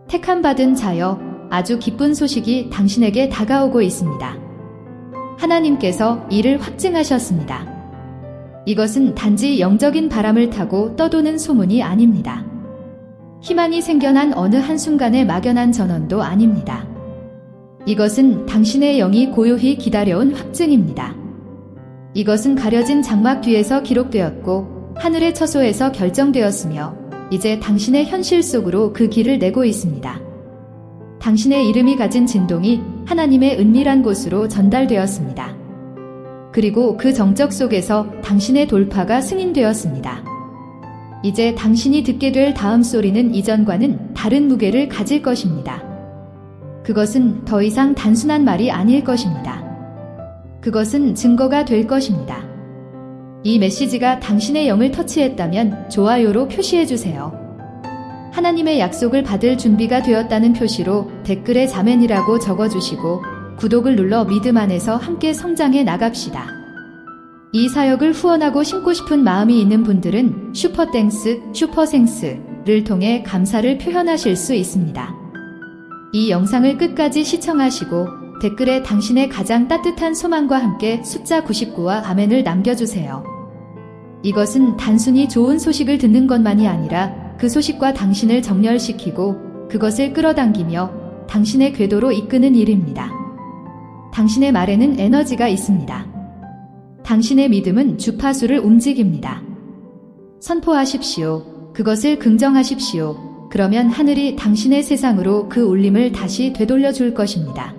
택함받은 자여, 아주 기쁜 소식이 당신에게 다가오고 있습니다. 하나님께서 이를 확증하셨습니다. 이것은 단지 영적인 바람을 타고 떠도는 소문이 아닙니다. 희망이 생겨난 어느 한순간에 막연한 전언도 아닙니다. 이것은 당신의 영이 고요히 기다려온 확증입니다. 이것은 가려진 장막 뒤에서 기록되었고 하늘의 처소에서 결정되었으며 이제 당신의 현실 속으로 그 길을 내고 있습니다. 당신의 이름이 가진 진동이 하나님의 은밀한 곳으로 전달되었습니다. 그리고 그 정적 속에서 당신의 돌파가 승인되었습니다. 이제 당신이 듣게 될 다음 소리는 이전과는 다른 무게를 가질 것입니다. 그것은 더 이상 단순한 말이 아닐 것입니다. 그것은 증거가 될 것입니다. 이 메시지가 당신의 영을 터치했다면 좋아요로 표시해주세요. 하나님의 약속을 받을 준비가 되었다는 표시로 댓글에 자멘이라고 적어주시고 구독을 눌러 믿음 안에서 함께 성장해 나갑시다. 이 사역을 후원하고 심고 싶은 마음이 있는 분들은 슈퍼땡스, 슈퍼생스를 통해 감사를 표현하실 수 있습니다. 이 영상을 끝까지 시청하시고 댓글에 당신의 가장 따뜻한 소망과 함께 숫자 99와 아멘을 남겨주세요. 이것은 단순히 좋은 소식을 듣는 것만이 아니라 그 소식과 당신을 정렬시키고 그것을 끌어당기며 당신의 궤도로 이끄는 일입니다. 당신의 말에는 에너지가 있습니다. 당신의 믿음은 주파수를 움직입니다. 선포하십시오. 그것을 긍정하십시오. 그러면 하늘이 당신의 세상으로 그 울림을 다시 되돌려 줄 것입니다.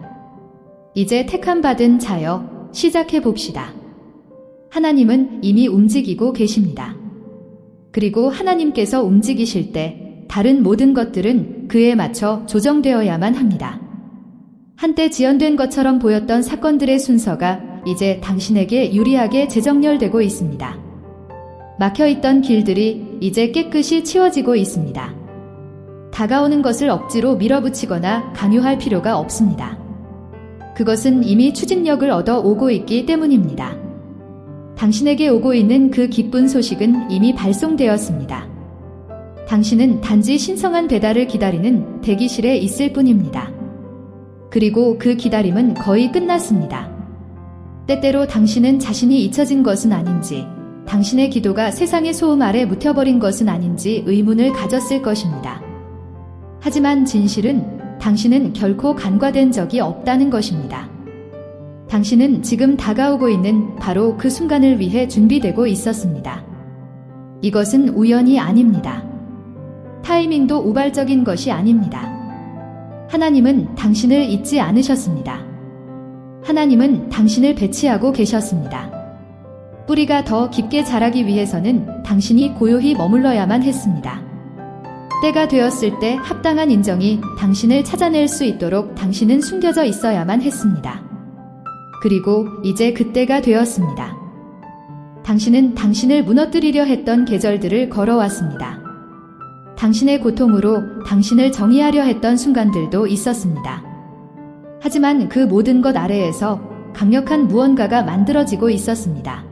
이제 택함받은 자여, 시작해 봅시다. 하나님은 이미 움직이고 계십니다. 그리고 하나님께서 움직이실 때 다른 모든 것들은 그에 맞춰 조정되어야만 합니다. 한때 지연된 것처럼 보였던 사건들의 순서가 이제 당신에게 유리하게 재정렬되고 있습니다. 막혀있던 길들이 이제 깨끗이 치워지고 있습니다. 다가오는 것을 억지로 밀어붙이거나 강요할 필요가 없습니다. 그것은 이미 추진력을 얻어 오고 있기 때문입니다. 당신에게 오고 있는 그 기쁜 소식은 이미 발송되었습니다. 당신은 단지 신성한 배달을 기다리는 대기실에 있을 뿐입니다. 그리고 그 기다림은 거의 끝났습니다. 때때로 당신은 자신이 잊혀진 것은 아닌지, 당신의 기도가 세상의 소음 아래 묻혀버린 것은 아닌지 의문을 가졌을 것입니다. 하지만 진실은 당신은 결코 간과된 적이 없다는 것입니다. 당신은 지금 다가오고 있는 바로 그 순간을 위해 준비되고 있었습니다. 이것은 우연이 아닙니다. 타이밍도 우발적인 것이 아닙니다. 하나님은 당신을 잊지 않으셨습니다. 하나님은 당신을 배치하고 계셨습니다. 뿌리가 더 깊게 자라기 위해서는 당신이 고요히 머물러야만 했습니다. 때가 되었을 때 합당한 인정이 당신을 찾아낼 수 있도록 당신은 숨겨져 있어야만 했습니다. 그리고 이제 그때가 되었습니다. 당신은 당신을 무너뜨리려 했던 계절들을 걸어왔습니다. 당신의 고통으로 당신을 정의하려 했던 순간들도 있었습니다. 하지만 그 모든 것 아래에서 강력한 무언가가 만들어지고 있었습니다.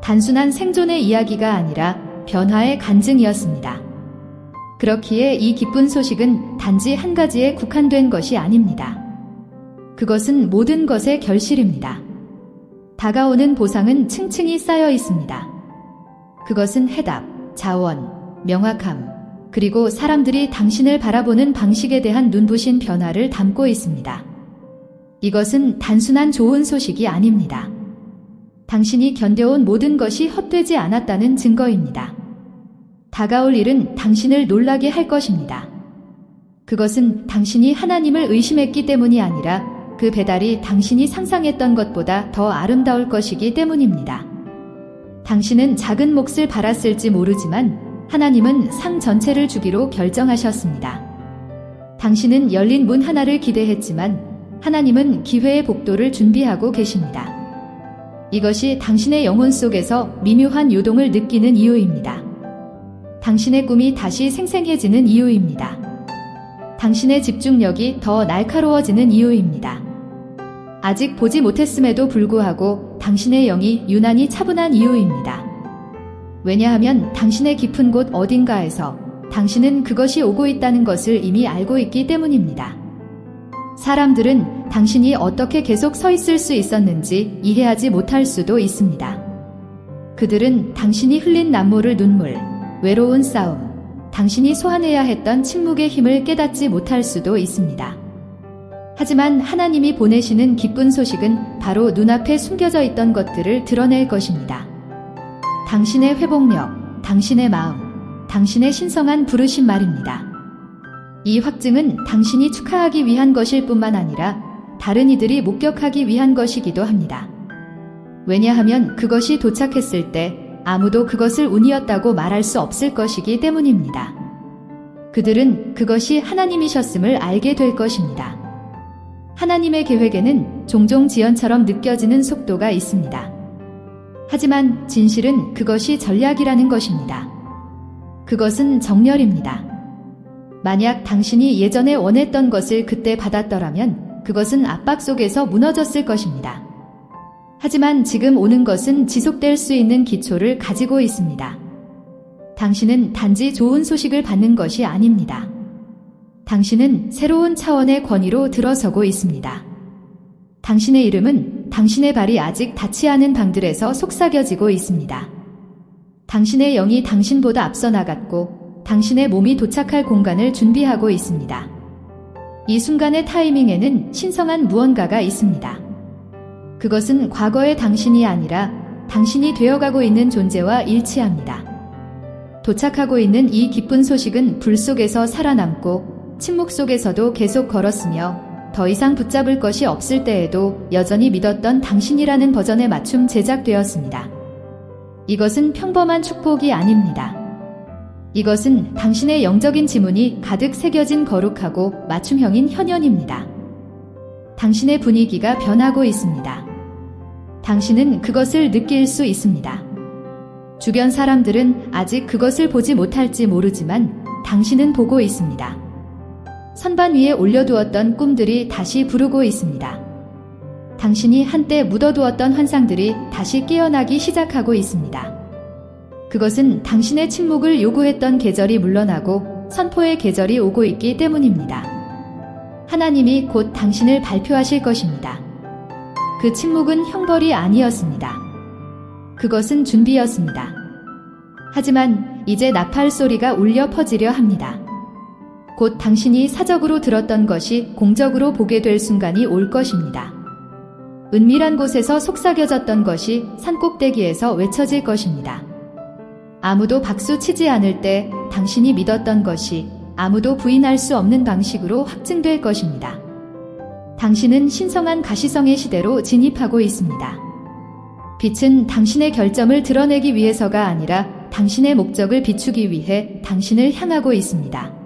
단순한 생존의 이야기가 아니라 변화의 간증이었습니다. 그렇기에 이 기쁜 소식은 단지 한 가지에 국한된 것이 아닙니다. 그것은 모든 것의 결실입니다. 다가오는 보상은 층층이 쌓여 있습니다. 그것은 해답, 자원, 명확함, 그리고 사람들이 당신을 바라보는 방식에 대한 눈부신 변화를 담고 있습니다. 이것은 단순한 좋은 소식이 아닙니다. 당신이 견뎌온 모든 것이 헛되지 않았다는 증거입니다. 다가올 일은 당신을 놀라게 할 것입니다. 그것은 당신이 하나님을 의심했기 때문이 아니라 그 배달이 당신이 상상했던 것보다 더 아름다울 것이기 때문입니다. 당신은 작은 몫을 받았을지 모르지만 하나님은 상 전체를 주기로 결정하셨습니다. 당신은 열린 문 하나를 기대했지만 하나님은 기회의 복도를 준비하고 계십니다. 이것이 당신의 영혼 속에서 미묘한 요동을 느끼는 이유입니다. 당신의 꿈이 다시 생생해지는 이유입니다. 당신의 집중력이 더 날카로워지는 이유입니다. 아직 보지 못했음에도 불구하고 당신의 영이 유난히 차분한 이유입니다. 왜냐하면 당신의 깊은 곳 어딘가에서 당신은 그것이 오고 있다는 것을 이미 알고 있기 때문입니다. 사람들은 당신이 어떻게 계속 서 있을 수 있었는지 이해하지 못할 수도 있습니다. 그들은 당신이 흘린 남모를 눈물, 외로운 싸움, 당신이 소환해야 했던 침묵의 힘을 깨닫지 못할 수도 있습니다. 하지만 하나님이 보내시는 기쁜 소식은 바로 눈앞에 숨겨져 있던 것들을 드러낼 것입니다. 당신의 회복력, 당신의 마음, 당신의 신성한 부르심 말입니다. 이 확증은 당신이 축하하기 위한 것일 뿐만 아니라 다른 이들이 목격하기 위한 것이기도 합니다. 왜냐하면 그것이 도착했을 때 아무도 그것을 운이었다고 말할 수 없을 것이기 때문입니다. 그들은 그것이 하나님이셨음을 알게 될 것입니다. 하나님의 계획에는 종종 지연처럼 느껴지는 속도가 있습니다. 하지만 진실은 그것이 전략이라는 것입니다. 그것은 정렬입니다. 만약 당신이 예전에 원했던 것을 그때 받았더라면 그것은 압박 속에서 무너졌을 것입니다. 하지만 지금 오는 것은 지속될 수 있는 기초를 가지고 있습니다. 당신은 단지 좋은 소식을 받는 것이 아닙니다. 당신은 새로운 차원의 권위로 들어서고 있습니다. 당신의 이름은 당신의 발이 아직 닿지 않은 방들에서 속삭여지고 있습니다. 당신의 영이 당신보다 앞서 나갔고 당신의 몸이 도착할 공간을 준비하고 있습니다. 이 순간의 타이밍에는 신성한 무언가가 있습니다. 그것은 과거의 당신이 아니라 당신이 되어가고 있는 존재와 일치합니다. 도착하고 있는 이 기쁜 소식은 불 속에서 살아남고 침묵 속에서도 계속 걸었으며 더 이상 붙잡을 것이 없을 때에도 여전히 믿었던 당신이라는 버전에 맞춤 제작되었습니다. 이것은 평범한 축복이 아닙니다. 이것은 당신의 영적인 지문이 가득 새겨진 거룩하고 맞춤형인 현현입니다. 당신의 분위기가 변하고 있습니다. 당신은 그것을 느낄 수 있습니다. 주변 사람들은 아직 그것을 보지 못할지 모르지만 당신은 보고 있습니다. 선반 위에 올려두었던 꿈들이 다시 부르고 있습니다. 당신이 한때 묻어두었던 환상들이 다시 깨어나기 시작하고 있습니다. 그것은 당신의 침묵을 요구했던 계절이 물러나고 선포의 계절이 오고 있기 때문입니다. 하나님이 곧 당신을 발표하실 것입니다. 그 침묵은 형벌이 아니었습니다. 그것은 준비였습니다. 하지만 이제 나팔 소리가 울려 퍼지려 합니다. 곧 당신이 사적으로 들었던 것이 공적으로 보게 될 순간이 올 것입니다. 은밀한 곳에서 속삭여졌던 것이 산꼭대기에서 외쳐질 것입니다. 아무도 박수 치지 않을 때 당신이 믿었던 것이 아무도 부인할 수 없는 방식으로 확증될 것입니다. 당신은 신성한 가시성의 시대로 진입하고 있습니다. 빛은 당신의 결점을 드러내기 위해서가 아니라 당신의 목적을 비추기 위해 당신을 향하고 있습니다.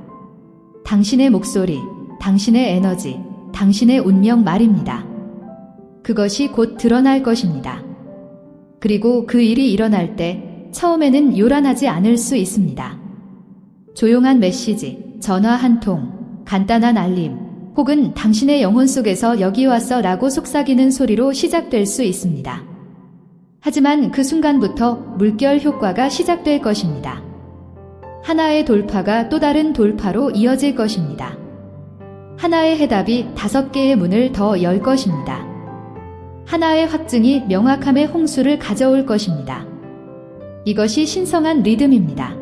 당신의 목소리, 당신의 에너지, 당신의 운명 말입니다. 그것이 곧 드러날 것입니다. 그리고 그 일이 일어날 때 처음에는 요란하지 않을 수 있습니다. 조용한 메시지, 전화 한 통, 간단한 알림, 혹은 당신의 영혼 속에서 여기 왔어 라고 속삭이는 소리로 시작될 수 있습니다. 하지만 그 순간부터 물결 효과가 시작될 것입니다. 하나의 돌파가 또 다른 돌파로 이어질 것입니다. 하나의 해답이 5개의 문을 더 열 것입니다. 하나의 확증이 명확함의 홍수를 가져올 것입니다. 이것이 신성한 리듬입니다.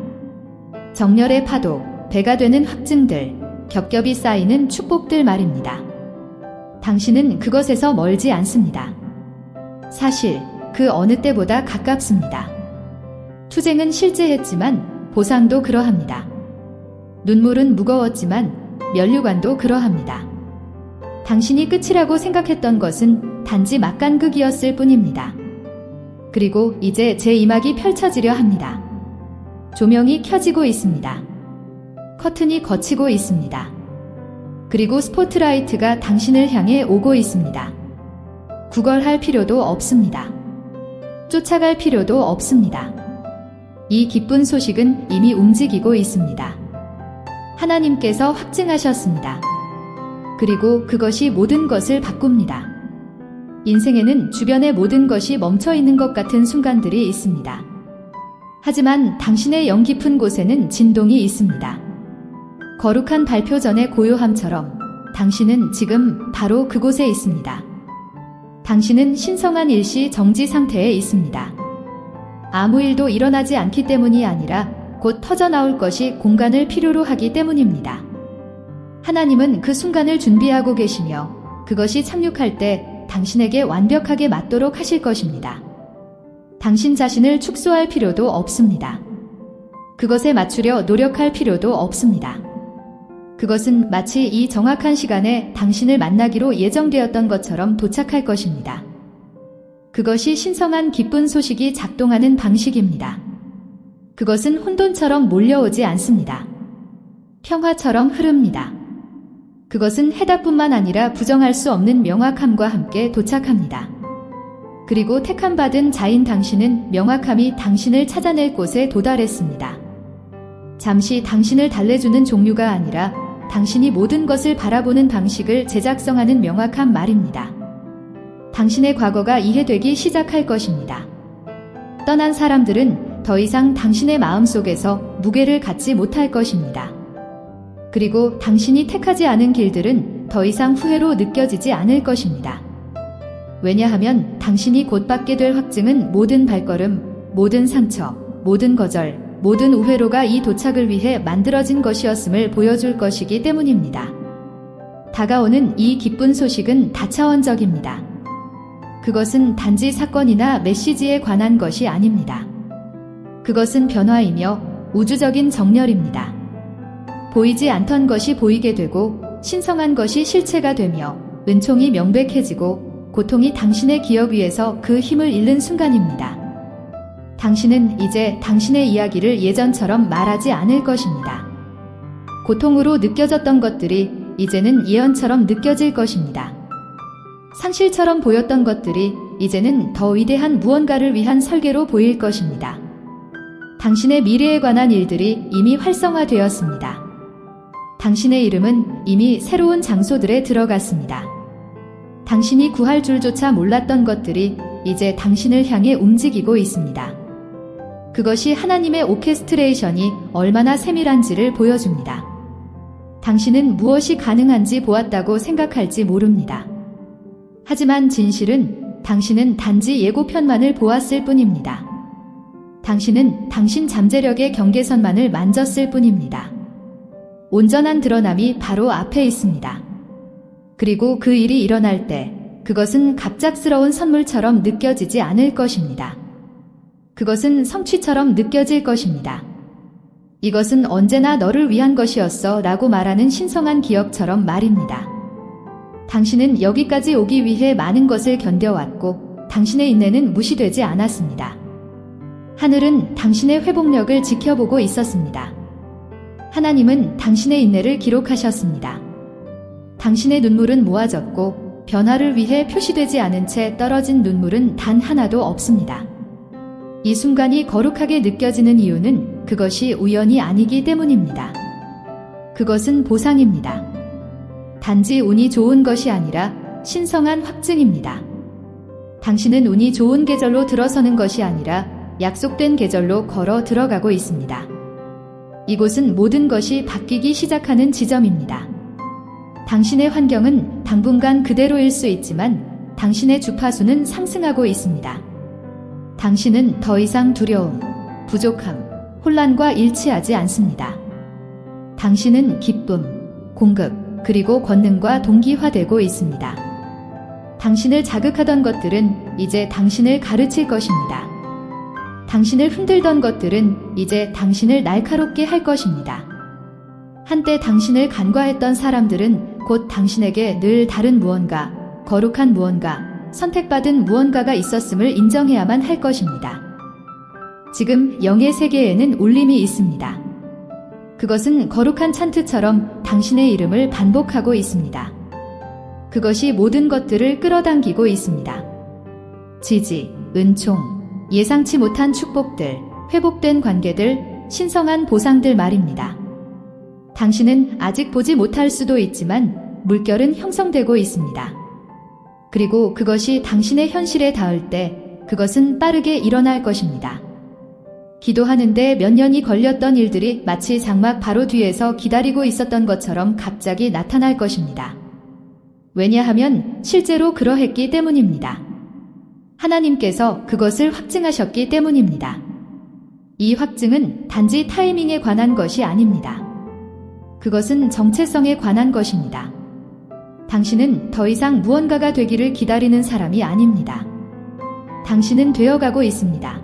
정렬의 파도, 배가 되는 확증들, 겹겹이 쌓이는 축복들 말입니다. 당신은 그것에서 멀지 않습니다. 사실 그 어느 때보다 가깝습니다. 투쟁은 실제했지만 보상도 그러합니다. 눈물은 무거웠지만 면류관도 그러합니다. 당신이 끝이라고 생각했던 것은 단지 막간극이었을 뿐입니다. 그리고 이제 제2막이 펼쳐지려 합니다. 조명이 켜지고 있습니다. 커튼이 걷히고 있습니다. 그리고 스포트라이트가 당신을 향해 오고 있습니다. 구걸할 필요도 없습니다. 쫓아갈 필요도 없습니다. 이 기쁜 소식은 이미 움직이고 있습니다. 하나님께서 확증하셨습니다. 그리고 그것이 모든 것을 바꿉니다. 인생에는 주변의 모든 것이 멈춰 있는 것 같은 순간들이 있습니다. 하지만 당신의 영 깊은 곳에는 진동이 있습니다. 거룩한 발표 전의 고요함처럼 당신은 지금 바로 그곳에 있습니다. 당신은 신성한 일시 정지 상태에 있습니다. 아무 일도 일어나지 않기 때문이 아니라 곧 터져나올 것이 공간을 필요로 하기 때문입니다. 하나님은 그 순간을 준비하고 계시며 그것이 착륙할 때 당신에게 완벽하게 맞도록 하실 것입니다. 당신 자신을 축소할 필요도 없습니다. 그것에 맞추려 노력할 필요도 없습니다. 그것은 마치 이 정확한 시간에 당신을 만나기로 예정되었던 것처럼 도착할 것입니다. 그것이 신성한 기쁜 소식이 작동하는 방식입니다. 그것은 혼돈처럼 몰려오지 않습니다. 평화처럼 흐릅니다. 그것은 해답뿐만 아니라 부정할 수 없는 명확함과 함께 도착합니다. 그리고 택함받은 자인 당신은 명확함이 당신을 찾아낼 곳에 도달했습니다. 잠시 당신을 달래주는 종류가 아니라 당신이 모든 것을 바라보는 방식을 재작성하는 명확한 말입니다. 당신의 과거가 이해되기 시작할 것입니다. 떠난 사람들은 더 이상 당신의 마음속에서 무게를 갖지 못할 것입니다. 그리고 당신이 택하지 않은 길들은 더 이상 후회로 느껴지지 않을 것입니다. 왜냐하면 당신이 곧 받게 될 확증은 모든 발걸음, 모든 상처, 모든 거절, 모든 우회로가 이 도착을 위해 만들어진 것이었음을 보여줄 것이기 때문입니다. 다가오는 이 기쁜 소식은 다차원적입니다. 그것은 단지 사건이나 메시지에 관한 것이 아닙니다. 그것은 변화이며 우주적인 정렬입니다. 보이지 않던 것이 보이게 되고 신성한 것이 실체가 되며 은총이 명백해지고 고통이 당신의 기억 위에서 그 힘을 잃는 순간입니다. 당신은 이제 당신의 이야기를 예전처럼 말하지 않을 것입니다. 고통으로 느껴졌던 것들이 이제는 예언처럼 느껴질 것입니다. 상실처럼 보였던 것들이 이제는 더 위대한 무언가를 위한 설계로 보일 것입니다. 당신의 미래에 관한 일들이 이미 활성화되었습니다. 당신의 이름은 이미 새로운 장소들에 들어갔습니다. 당신이 구할 줄조차 몰랐던 것들이 이제 당신을 향해 움직이고 있습니다. 그것이 하나님의 오케스트레이션이 얼마나 세밀한지를 보여줍니다. 당신은 무엇이 가능한지 보았다고 생각할지 모릅니다. 하지만 진실은 당신은 단지 예고편만을 보았을 뿐입니다. 당신은 당신 잠재력의 경계선만을 만졌을 뿐입니다. 온전한 드러남이 바로 앞에 있습니다. 그리고 그 일이 일어날 때 그것은 갑작스러운 선물처럼 느껴지지 않을 것입니다. 그것은 성취처럼 느껴질 것입니다. 이것은 언제나 너를 위한 것이었어 라고 말하는 신성한 기억처럼 말입니다. 당신은 여기까지 오기 위해 많은 것을 견뎌왔고 당신의 인내는 무시되지 않았습니다. 하늘은 당신의 회복력을 지켜보고 있었습니다. 하나님은 당신의 인내를 기록하셨습니다. 당신의 눈물은 모아졌고 변화를 위해 표시되지 않은 채 떨어진 눈물은 단 하나도 없습니다. 이 순간이 거룩하게 느껴지는 이유는 그것이 우연이 아니기 때문입니다. 그것은 보상입니다. 단지 운이 좋은 것이 아니라 신성한 확증입니다. 당신은 운이 좋은 계절로 들어서는 것이 아니라 약속된 계절로 걸어 들어가고 있습니다. 이곳은 모든 것이 바뀌기 시작하는 지점입니다. 당신의 환경은 당분간 그대로일 수 있지만 당신의 주파수는 상승하고 있습니다. 당신은 더 이상 두려움, 부족함, 혼란과 일치하지 않습니다. 당신은 기쁨, 공급, 그리고 권능과 동기화되고 있습니다. 당신을 자극하던 것들은 이제 당신을 가르칠 것입니다. 당신을 흔들던 것들은 이제 당신을 날카롭게 할 것입니다. 한때 당신을 간과했던 사람들은 곧 당신에게 늘 다른 무언가, 거룩한 무언가, 선택받은 무언가가 있었음을 인정해야만 할 것입니다. 지금 영의 세계에는 울림이 있습니다. 그것은 거룩한 찬트처럼 당신의 이름을 반복하고 있습니다. 그것이 모든 것들을 끌어당기고 있습니다. 지지, 은총, 예상치 못한 축복들, 회복된 관계들, 신성한 보상들 말입니다. 당신은 아직 보지 못할 수도 있지만 물결은 형성되고 있습니다. 그리고 그것이 당신의 현실에 닿을 때 그것은 빠르게 일어날 것입니다. 기도하는데 몇 년이 걸렸던 일들이 마치 장막 바로 뒤에서 기다리고 있었던 것처럼 갑자기 나타날 것입니다. 왜냐하면 실제로 그러했기 때문입니다. 하나님께서 그것을 확증하셨기 때문입니다. 이 확증은 단지 타이밍에 관한 것이 아닙니다. 그것은 정체성에 관한 것입니다. 당신은 더 이상 무언가가 되기를 기다리는 사람이 아닙니다. 당신은 되어가고 있습니다.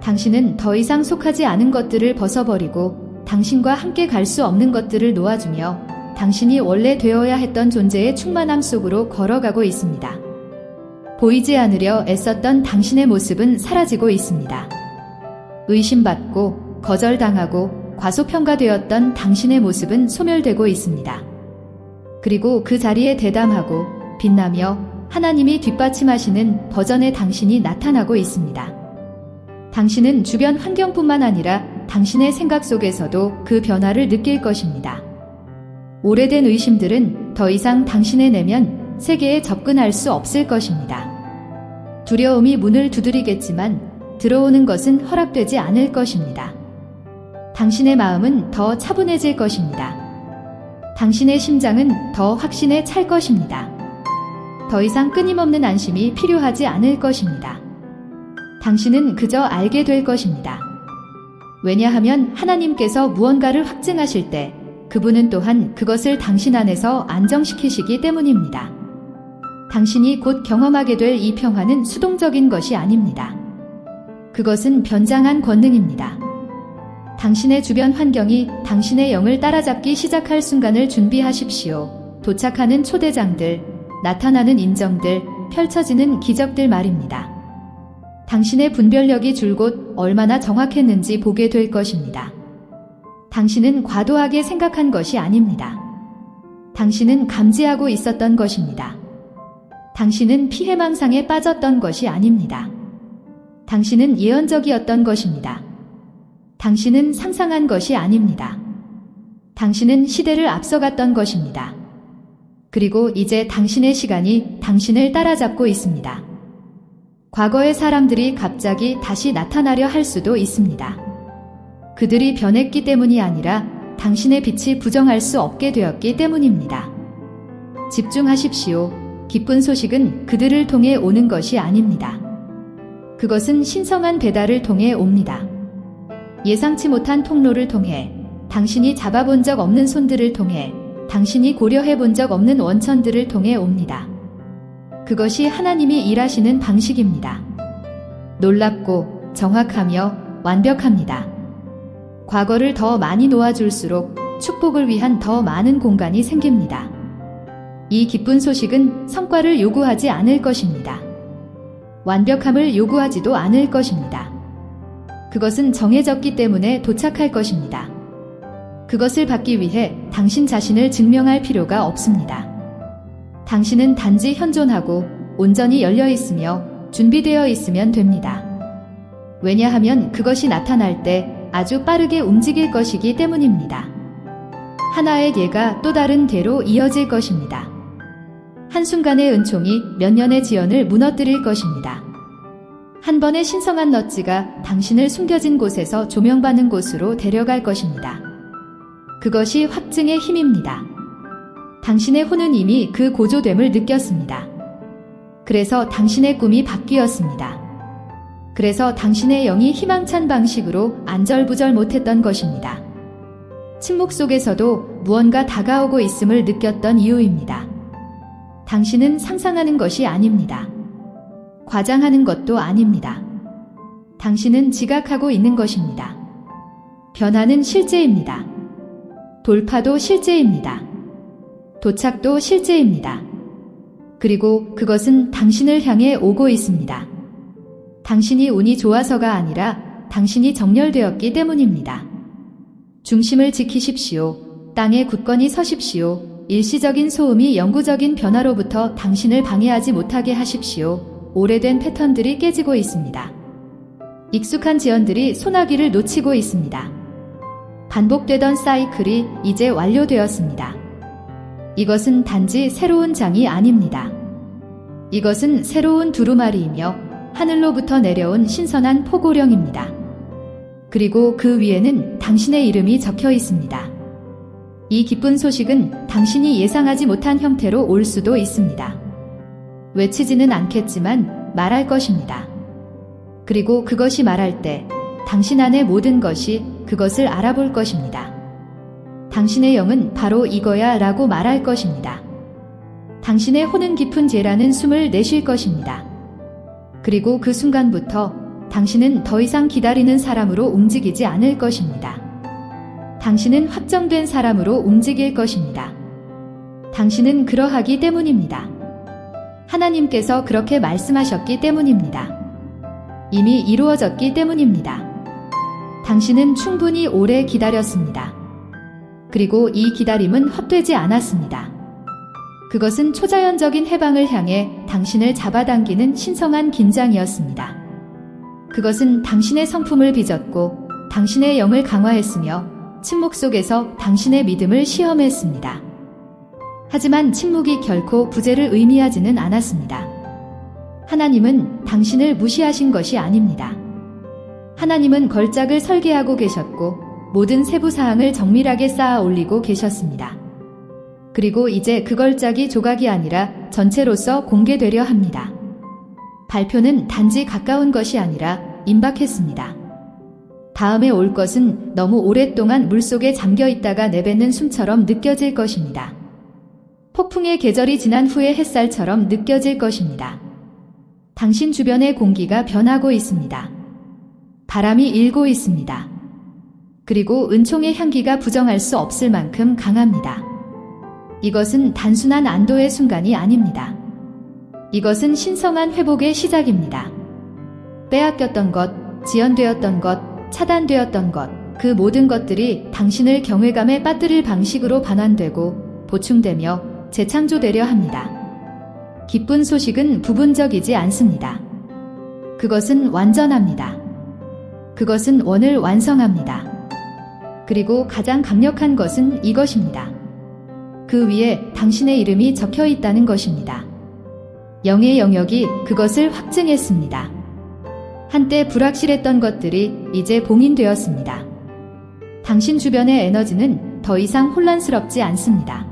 당신은 더 이상 속하지 않은 것들을 벗어버리고 당신과 함께 갈 수 없는 것들을 놓아주며 당신이 원래 되어야 했던 존재의 충만함 속으로 걸어가고 있습니다. 보이지 않으려 애썼던 당신의 모습은 사라지고 있습니다. 의심받고 거절당하고 과소평가되었던 당신의 모습은 소멸되고 있습니다. 그리고 그 자리에 대담하고 빛나며 하나님이 뒷받침하시는 버전의 당신이 나타나고 있습니다. 당신은 주변 환경뿐만 아니라 당신의 생각 속에서도 그 변화를 느낄 것입니다. 오래된 의심들은 더 이상 당신의 내면 세계에 접근할 수 없을 것입니다. 두려움이 문을 두드리겠지만 들어오는 것은 허락되지 않을 것입니다. 당신의 마음은 더 차분해질 것입니다. 당신의 심장은 더 확신에 찰 것입니다. 더 이상 끊임없는 안심이 필요하지 않을 것입니다. 당신은 그저 알게 될 것입니다. 왜냐하면 하나님께서 무언가를 확증하실 때 그분은 또한 그것을 당신 안에서 안정시키시기 때문입니다. 당신이 곧 경험하게 될 이 평화는 수동적인 것이 아닙니다. 그것은 변장한 권능입니다. 당신의 주변 환경이 당신의 영을 따라잡기 시작할 순간을 준비하십시오. 도착하는 초대장들, 나타나는 인정들, 펼쳐지는 기적들 말입니다. 당신의 분별력이 줄곧 얼마나 정확했는지 보게 될 것입니다. 당신은 과도하게 생각한 것이 아닙니다. 당신은 감지하고 있었던 것입니다. 당신은 피해망상에 빠졌던 것이 아닙니다. 당신은 예언적이었던 것입니다. 당신은 상상한 것이 아닙니다. 당신은 시대를 앞서갔던 것입니다. 그리고 이제 당신의 시간이 당신을 따라잡고 있습니다. 과거의 사람들이 갑자기 다시 나타나려 할 수도 있습니다. 그들이 변했기 때문이 아니라 당신의 빛이 부정할 수 없게 되었기 때문입니다. 집중하십시오. 기쁜 소식은 그들을 통해 오는 것이 아닙니다. 그것은 신성한 배달을 통해 옵니다. 예상치 못한 통로를 통해, 당신이 잡아본 적 없는 손들을 통해, 당신이 고려해 본 적 없는 원천들을 통해 옵니다. 그것이 하나님이 일하시는 방식입니다. 놀랍고 정확하며 완벽합니다. 과거를 더 많이 놓아줄수록 축복을 위한 더 많은 공간이 생깁니다. 이 기쁜 소식은 성과를 요구하지 않을 것입니다. 완벽함을 요구하지도 않을 것입니다. 그것은 정해졌기 때문에 도착할 것입니다. 그것을 받기 위해 당신 자신을 증명할 필요가 없습니다. 당신은 단지 현존하고 온전히 열려 있으며 준비되어 있으면 됩니다. 왜냐하면 그것이 나타날 때 아주 빠르게 움직일 것이기 때문입니다. 하나의 예가 또 다른 대로 이어질 것입니다. 한순간의 은총이 몇 년의 지연을 무너뜨릴 것입니다. 한 번의 신성한 넛지가 당신을 숨겨진 곳에서 조명받는 곳으로 데려갈 것입니다. 그것이 확증의 힘입니다. 당신의 혼은 이미 그 고조됨을 느꼈습니다. 그래서 당신의 꿈이 바뀌었습니다. 그래서 당신의 영이 희망찬 방식으로 안절부절 못했던 것입니다. 침묵 속에서도 무언가 다가오고 있음을 느꼈던 이유입니다. 당신은 상상하는 것이 아닙니다. 과장하는 것도 아닙니다. 당신은 지각하고 있는 것입니다. 변화는 실제입니다. 돌파도 실제입니다. 도착도 실제입니다. 그리고 그것은 당신을 향해 오고 있습니다. 당신이 운이 좋아서가 아니라 당신이 정렬되었기 때문입니다. 중심을 지키십시오. 땅에 굳건히 서십시오. 일시적인 소음이 영구적인 변화로부터 당신을 방해하지 못하게 하십시오. 오래된 패턴들이 깨지고 있습니다. 익숙한 지연들이 소나기를 놓치고 있습니다. 반복되던 사이클이 이제 완료되었습니다. 이것은 단지 새로운 장이 아닙니다. 이것은 새로운 두루마리이며 하늘로부터 내려온 신선한 포고령입니다. 그리고 그 위에는 당신의 이름이 적혀 있습니다. 이 기쁜 소식은 당신이 예상하지 못한 형태로 올 수도 있습니다. 외치지는 않겠지만 말할 것입니다. 그리고 그것이 말할 때 당신 안의 모든 것이 그것을 알아볼 것입니다. 당신의 영은 바로 이거야 라고 말할 것입니다. 당신의 호는 깊은 죄라는 숨을 내쉴 것입니다. 그리고 그 순간부터 당신은 더 이상 기다리는 사람으로 움직이지 않을 것입니다. 당신은 확정된 사람으로 움직일 것입니다. 당신은 그러하기 때문입니다. 하나님께서 그렇게 말씀하셨기 때문입니다. 이미 이루어졌기 때문입니다. 당신은 충분히 오래 기다렸습니다. 그리고 이 기다림은 헛되지 않았습니다. 그것은 초자연적인 해방을 향해 당신을 잡아당기는 신성한 긴장이었습니다. 그것은 당신의 성품을 빚었고 당신의 영을 강화했으며 침묵 속에서 당신의 믿음을 시험했습니다. 하지만 침묵이 결코 부재를 의미하지는 않았습니다. 하나님은 당신을 무시하신 것이 아닙니다. 하나님은 걸작을 설계하고 계셨고 모든 세부 사항을 정밀하게 쌓아 올리고 계셨습니다. 그리고 이제 그 걸작이 조각이 아니라 전체로서 공개되려 합니다. 발표는 단지 가까운 것이 아니라 임박했습니다. 다음에 올 것은 너무 오랫동안 물속에 잠겨 있다가 내뱉는 숨처럼 느껴질 것입니다. 폭풍의 계절이 지난 후의 햇살처럼 느껴질 것입니다. 당신 주변의 공기가 변하고 있습니다. 바람이 일고 있습니다. 그리고 은총의 향기가 부정할 수 없을 만큼 강합니다. 이것은 단순한 안도의 순간이 아닙니다. 이것은 신성한 회복의 시작입니다. 빼앗겼던 것, 지연되었던 것, 차단되었던 것, 그 모든 것들이 당신을 경외감에 빠뜨릴 방식으로 반환되고 보충되며 재창조되려 합니다. 기쁜 소식은 부분적이지 않습니다. 그것은 완전합니다. 그것은 원을 완성합니다. 그리고 가장 강력한 것은 이것입니다. 그 위에 당신의 이름이 적혀 있다는 것입니다. 영의 영역이 그것을 확증했습니다. 한때 불확실했던 것들이 이제 봉인되었습니다. 당신 주변의 에너지는 더 이상 혼란스럽지 않습니다.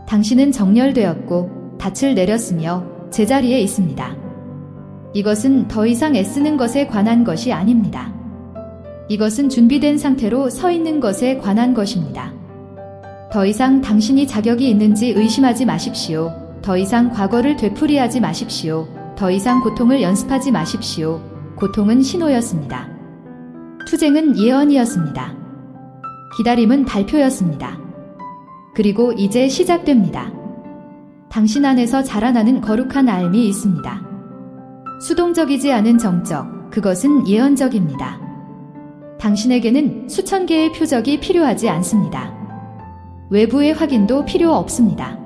당신은 정렬되었고 닻을 내렸으며 제자리에 있습니다. 이것은 더 이상 애쓰는 것에 관한 것이 아닙니다. 이것은 준비된 상태로 서 있는 것에 관한 것입니다. 더 이상 당신이 자격이 있는지 의심하지 마십시오. 더 이상 과거를 되풀이하지 마십시오. 더 이상 고통을 연습하지 마십시오. 고통은 신호였습니다. 투쟁은 예언이었습니다. 기다림은 발표였습니다. 그리고 이제 시작됩니다. 당신 안에서 자라나는 거룩한 알미 있습니다. 수동적이지 않은 정적, 그것은 예언적입니다. 당신에게는 수천 개의 표적이 필요하지 않습니다. 외부의 확인도 필요 없습니다.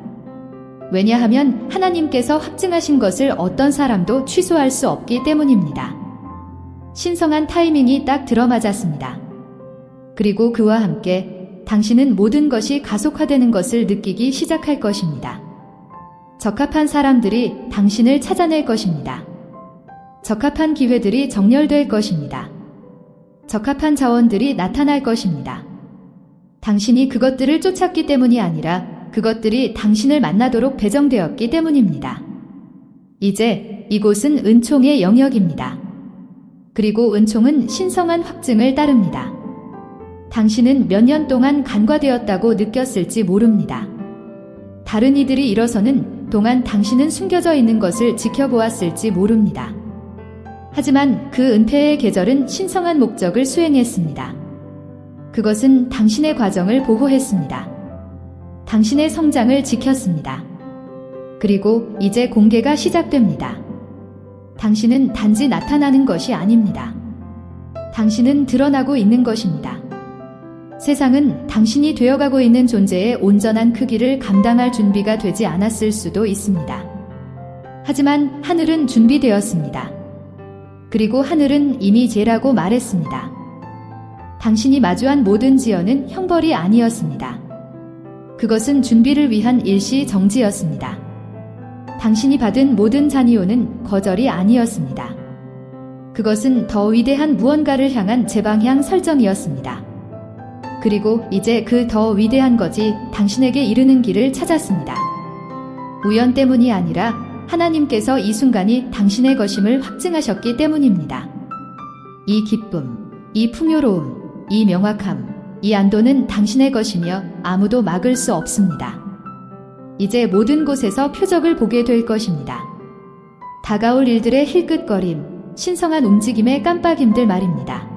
왜냐하면 하나님께서 확증하신 것을 어떤 사람도 취소할 수 없기 때문입니다. 신성한 타이밍이 딱 들어맞았습니다. 그리고 그와 함께 당신은 모든 것이 가속화되는 것을 느끼기 시작할 것입니다. 적합한 사람들이 당신을 찾아낼 것입니다. 적합한 기회들이 정렬될 것입니다. 적합한 자원들이 나타날 것입니다. 당신이 그것들을 쫓았기 때문이 아니라 그것들이 당신을 만나도록 배정되었기 때문입니다. 이제 이곳은 은총의 영역입니다. 그리고 은총은 신성한 확증을 따릅니다. 당신은 몇 년 동안 간과되었다고 느꼈을지 모릅니다. 다른 이들이 일어서는 동안 당신은 숨겨져 있는 것을 지켜보았을지 모릅니다. 하지만 그 은폐의 계절은 신성한 목적을 수행했습니다. 그것은 당신의 과정을 보호했습니다. 당신의 성장을 지켰습니다. 그리고 이제 공개가 시작됩니다. 당신은 단지 나타나는 것이 아닙니다. 당신은 드러나고 있는 것입니다. 세상은 당신이 되어가고 있는 존재의 온전한 크기를 감당할 준비가 되지 않았을 수도 있습니다. 하지만 하늘은 준비되었습니다. 그리고 하늘은 이미 죄라고 말했습니다. 당신이 마주한 모든 지연은 형벌이 아니었습니다. 그것은 준비를 위한 일시 정지였습니다. 당신이 받은 모든 잔이오는 거절이 아니었습니다. 그것은 더 위대한 무언가를 향한 재방향 설정이었습니다. 그리고 이제 그 더 위대한 것이 당신에게 이르는 길을 찾았습니다. 우연 때문이 아니라 하나님께서 이 순간이 당신의 것임을 확증하셨기 때문입니다. 이 기쁨, 이 풍요로움, 이 명확함, 이 안도는 당신의 것이며 아무도 막을 수 없습니다. 이제 모든 곳에서 표적을 보게 될 것입니다. 다가올 일들의 힐끗거림, 신성한 움직임의 깜빡임들 말입니다.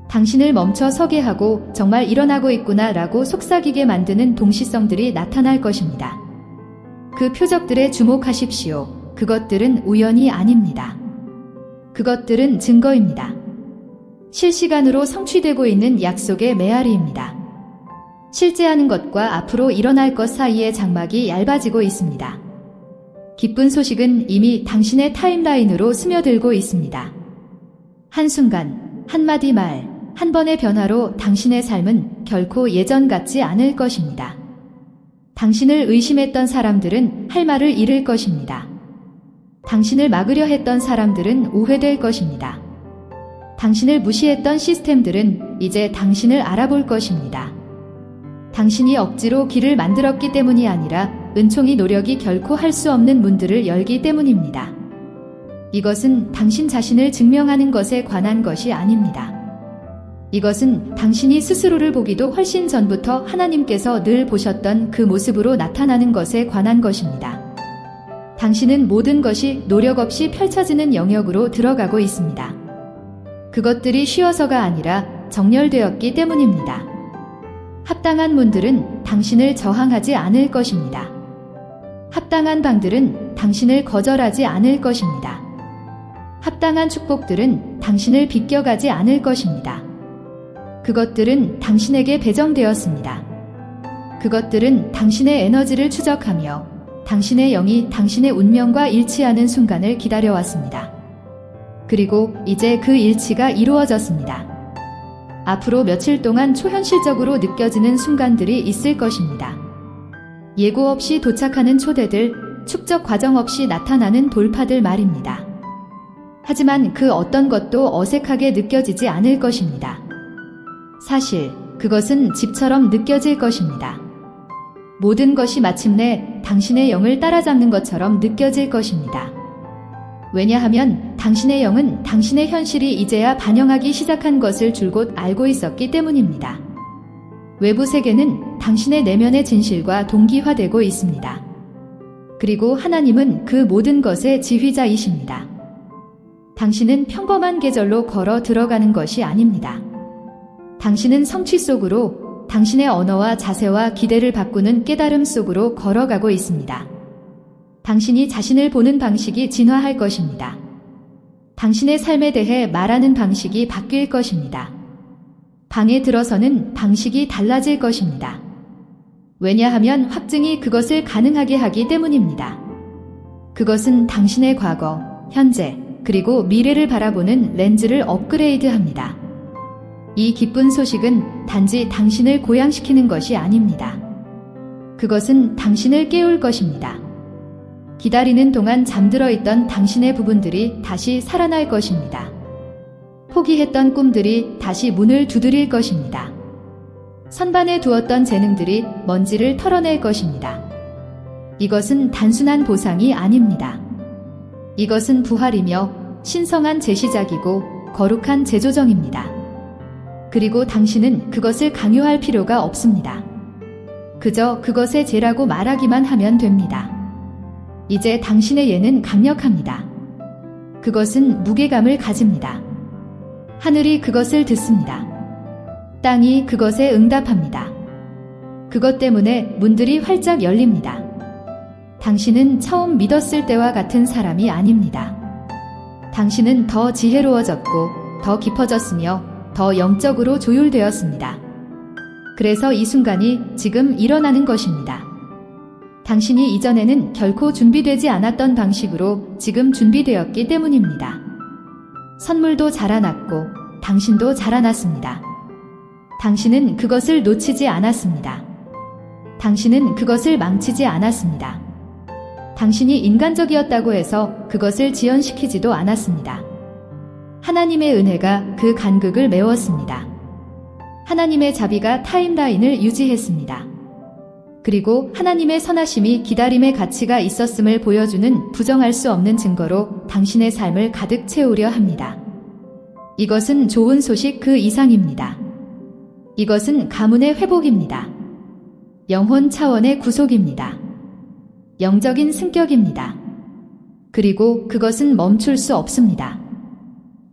당신을 멈춰 서게 하고 정말 일어나고 있구나 라고 속삭이게 만드는 동시성들이 나타날 것입니다. 그 표적들에 주목하십시오. 그것들은 우연이 아닙니다. 그것들은 증거입니다. 실시간으로 성취되고 있는 약속의 메아리입니다. 실제하는 것과 앞으로 일어날 것 사이의 장막이 얇아지고 있습니다. 기쁜 소식은 이미 당신의 타임라인으로 스며들고 있습니다. 한순간, 한마디 말, 한 번의 변화로 당신의 삶은 결코 예전 같지 않을 것입니다. 당신을 의심했던 사람들은 할 말을 잃을 것입니다. 당신을 막으려 했던 사람들은 오해될 것입니다. 당신을 무시했던 시스템들은 이제 당신을 알아볼 것입니다. 당신이 억지로 길을 만들었기 때문이 아니라 은총이 노력이 결코 할 수 없는 문들을 열기 때문입니다. 이것은 당신 자신을 증명하는 것에 관한 것이 아닙니다. 이것은 당신이 스스로를 보기도 훨씬 전부터 하나님께서 늘 보셨던 그 모습으로 나타나는 것에 관한 것입니다. 당신은 모든 것이 노력 없이 펼쳐지는 영역으로 들어가고 있습니다. 그것들이 쉬워서가 아니라 정렬되었기 때문입니다. 합당한 문들은 당신을 저항하지 않을 것입니다. 합당한 방들은 당신을 거절하지 않을 것입니다. 합당한 축복들은 당신을 비껴가지 않을 것입니다. 그것들은 당신에게 배정되었습니다. 그것들은 당신의 에너지를 추적하며 당신의 영이 당신의 운명과 일치하는 순간을 기다려왔습니다. 그리고 이제 그 일치가 이루어졌습니다. 앞으로 며칠 동안 초현실적으로 느껴지는 순간들이 있을 것입니다. 예고 없이 도착하는 초대들, 축적 과정 없이 나타나는 돌파들 말입니다. 하지만 그 어떤 것도 어색하게 느껴지지 않을 것입니다. 사실 그것은 집처럼 느껴질 것입니다. 모든 것이 마침내 당신의 영을 따라잡는 것처럼 느껴질 것입니다. 왜냐하면 당신의 영은 당신의 현실이 이제야 반영하기 시작한 것을 줄곧 알고 있었기 때문입니다. 외부 세계는 당신의 내면의 진실과 동기화되고 있습니다. 그리고 하나님은 그 모든 것의 지휘자이십니다. 당신은 평범한 계절로 걸어 들어가는 것이 아닙니다. 당신은 성취 속으로 당신의 언어와 자세와 기대를 바꾸는 깨달음 속으로 걸어가고 있습니다. 당신이 자신을 보는 방식이 진화할 것입니다. 당신의 삶에 대해 말하는 방식이 바뀔 것입니다. 방에 들어서는 방식이 달라질 것입니다. 왜냐하면 확증이 그것을 가능하게 하기 때문입니다. 그것은 당신의 과거, 현재, 그리고 미래를 바라보는 렌즈를 업그레이드합니다. 이 기쁜 소식은 단지 당신을 고양시키는 것이 아닙니다. 그것은 당신을 깨울 것입니다. 기다리는 동안 잠들어 있던 당신의 부분들이 다시 살아날 것입니다. 포기했던 꿈들이 다시 문을 두드릴 것입니다. 선반에 두었던 재능들이 먼지를 털어낼 것입니다. 이것은 단순한 보상이 아닙니다. 이것은 부활이며 신성한 재시작이고 거룩한 재조정입니다. 그리고 당신은 그것을 강요할 필요가 없습니다. 그저 그것의 죄라고 말하기만 하면 됩니다. 이제 당신의 예는 강력합니다. 그것은 무게감을 가집니다. 하늘이 그것을 듣습니다. 땅이 그것에 응답합니다. 그것 때문에 문들이 활짝 열립니다. 당신은 처음 믿었을 때와 같은 사람이 아닙니다. 당신은 더 지혜로워졌고 더 깊어졌으며 더 영적으로 조율되었습니다. 그래서 이 순간이 지금 일어나는 것입니다. 당신이 이전에는 결코 준비되지 않았던 방식으로 지금 준비되었기 때문입니다. 선물도 자라났고 당신도 자라났습니다. 당신은 그것을 놓치지 않았습니다. 당신은 그것을 망치지 않았습니다. 당신이 인간적이었다고 해서 그것을 지연시키지도 않았습니다. 하나님의 은혜가 그 간극을 메웠습니다. 하나님의 자비가 타임라인을 유지했습니다. 그리고 하나님의 선하심이 기다림의 가치가 있었음을 보여주는 부정할 수 없는 증거로 당신의 삶을 가득 채우려 합니다. 이것은 좋은 소식 그 이상입니다. 이것은 가문의 회복입니다. 영혼 차원의 구속입니다. 영적인 승격입니다. 그리고 그것은 멈출 수 없습니다.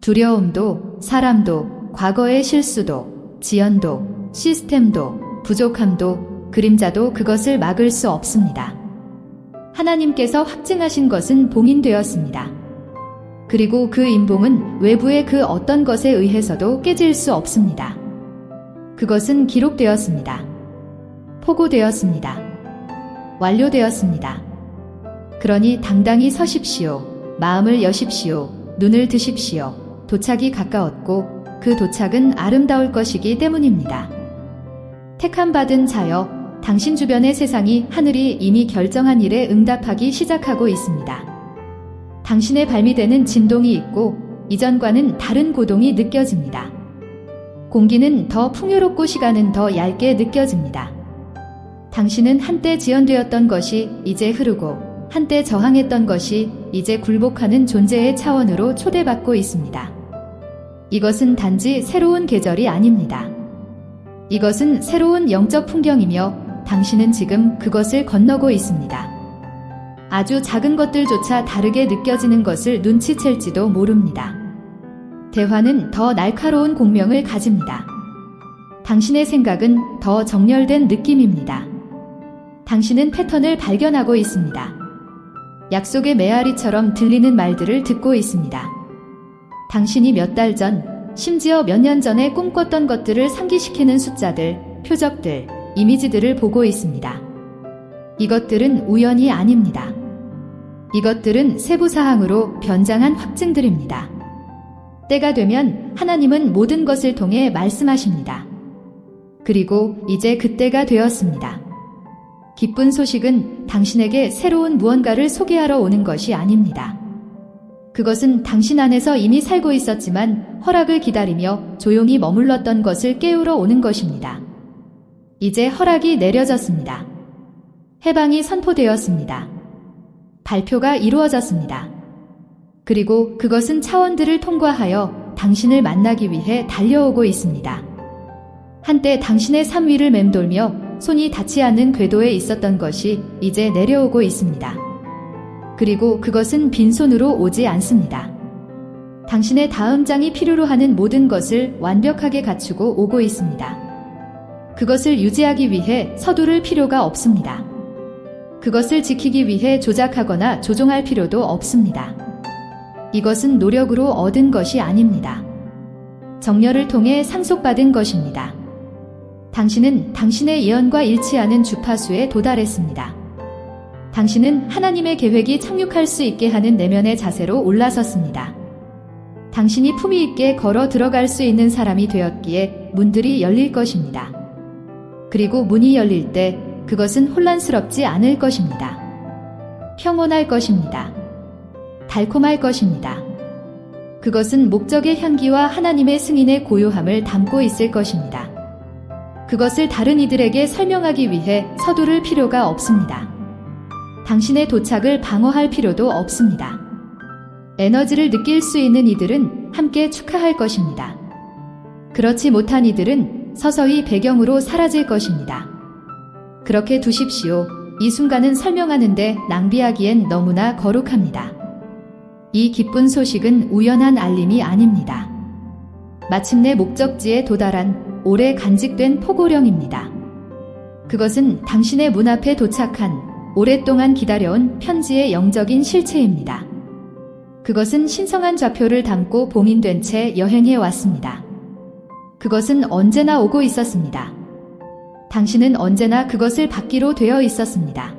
두려움도, 사람도, 과거의 실수도, 지연도, 시스템도, 부족함도, 그림자도 그것을 막을 수 없습니다. 하나님께서 확증하신 것은 봉인되었습니다. 그리고 그 인봉은 외부의 그 어떤 것에 의해서도 깨질 수 없습니다. 그것은 기록되었습니다. 포고되었습니다. 완료되었습니다. 그러니 당당히 서십시오. 마음을 여십시오. 눈을 드십시오. 도착이 가까웠고 그 도착은 아름다울 것이기 때문입니다. 택함받은 자여, 당신 주변의 세상이 하늘이 이미 결정한 일에 응답하기 시작하고 있습니다. 당신의 발미되는 진동이 있고 이전과는 다른 고동이 느껴집니다. 공기는 더 풍요롭고 시간은 더 얇게 느껴집니다. 당신은 한때 지연되었던 것이 이제 흐르고 한때 저항했던 것이 이제 굴복하는 존재의 차원으로 초대받고 있습니다. 이것은 단지 새로운 계절이 아닙니다. 이것은 새로운 영적 풍경이며 당신은 지금 그것을 건너고 있습니다. 아주 작은 것들조차 다르게 느껴지는 것을 눈치챌지도 모릅니다. 대화는 더 날카로운 공명을 가집니다. 당신의 생각은 더 정렬된 느낌입니다. 당신은 패턴을 발견하고 있습니다. 약속의 메아리처럼 들리는 말들을 듣고 있습니다. 당신이 몇 달 전, 심지어 몇 년 전에 꿈꿨던 것들을 상기시키는 숫자들, 표적들, 이미지들을 보고 있습니다. 이것들은 우연이 아닙니다. 이것들은 세부사항으로 변장한 확증들입니다. 때가 되면 하나님은 모든 것을 통해 말씀하십니다. 그리고 이제 그때가 되었습니다. 기쁜 소식은 당신에게 새로운 무언가를 소개하러 오는 것이 아닙니다. 그것은 당신 안에서 이미 살고 있었지만 허락을 기다리며 조용히 머물렀던 것을 깨우러 오는 것입니다. 이제 허락이 내려졌습니다. 해방이 선포되었습니다. 발표가 이루어졌습니다. 그리고 그것은 차원들을 통과하여 당신을 만나기 위해 달려오고 있습니다. 한때 당신의 삶 위를 맴돌며 손이 닿지 않는 궤도에 있었던 것이 이제 내려오고 있습니다. 그리고 그것은 빈손으로 오지 않습니다. 당신의 다음 장이 필요로 하는 모든 것을 완벽하게 갖추고 오고 있습니다. 그것을 유지하기 위해 서두를 필요가 없습니다. 그것을 지키기 위해 조작하거나 조종할 필요도 없습니다. 이것은 노력으로 얻은 것이 아닙니다. 정렬을 통해 상속받은 것입니다. 당신은 당신의 예언과 일치하는 주파수에 도달했습니다. 당신은 하나님의 계획이 착륙할 수 있게 하는 내면의 자세로 올라섰습니다. 당신이 품위 있게 걸어 들어갈 수 있는 사람이 되었기에 문들이 열릴 것입니다. 그리고 문이 열릴 때 그것은 혼란스럽지 않을 것입니다. 평온할 것입니다. 달콤할 것입니다. 그것은 목적의 향기와 하나님의 승인의 고요함을 담고 있을 것입니다. 그것을 다른 이들에게 설명하기 위해 서두를 필요가 없습니다. 당신의 도착을 방어할 필요도 없습니다. 에너지를 느낄 수 있는 이들은 함께 축하할 것입니다. 그렇지 못한 이들은 서서히 배경으로 사라질 것입니다. 그렇게 두십시오. 이 순간은 설명하는데 낭비하기엔 너무나 거룩합니다. 이 기쁜 소식은 우연한 알림이 아닙니다. 마침내 목적지에 도달한 오래 간직된 포고령입니다. 그것은 당신의 문 앞에 도착한 오랫동안 기다려온 편지의 영적인 실체입니다. 그것은 신성한 좌표를 담고 봉인된 채 여행해 왔습니다. 그것은 언제나 오고 있었습니다. 당신은 언제나 그것을 받기로 되어 있었습니다.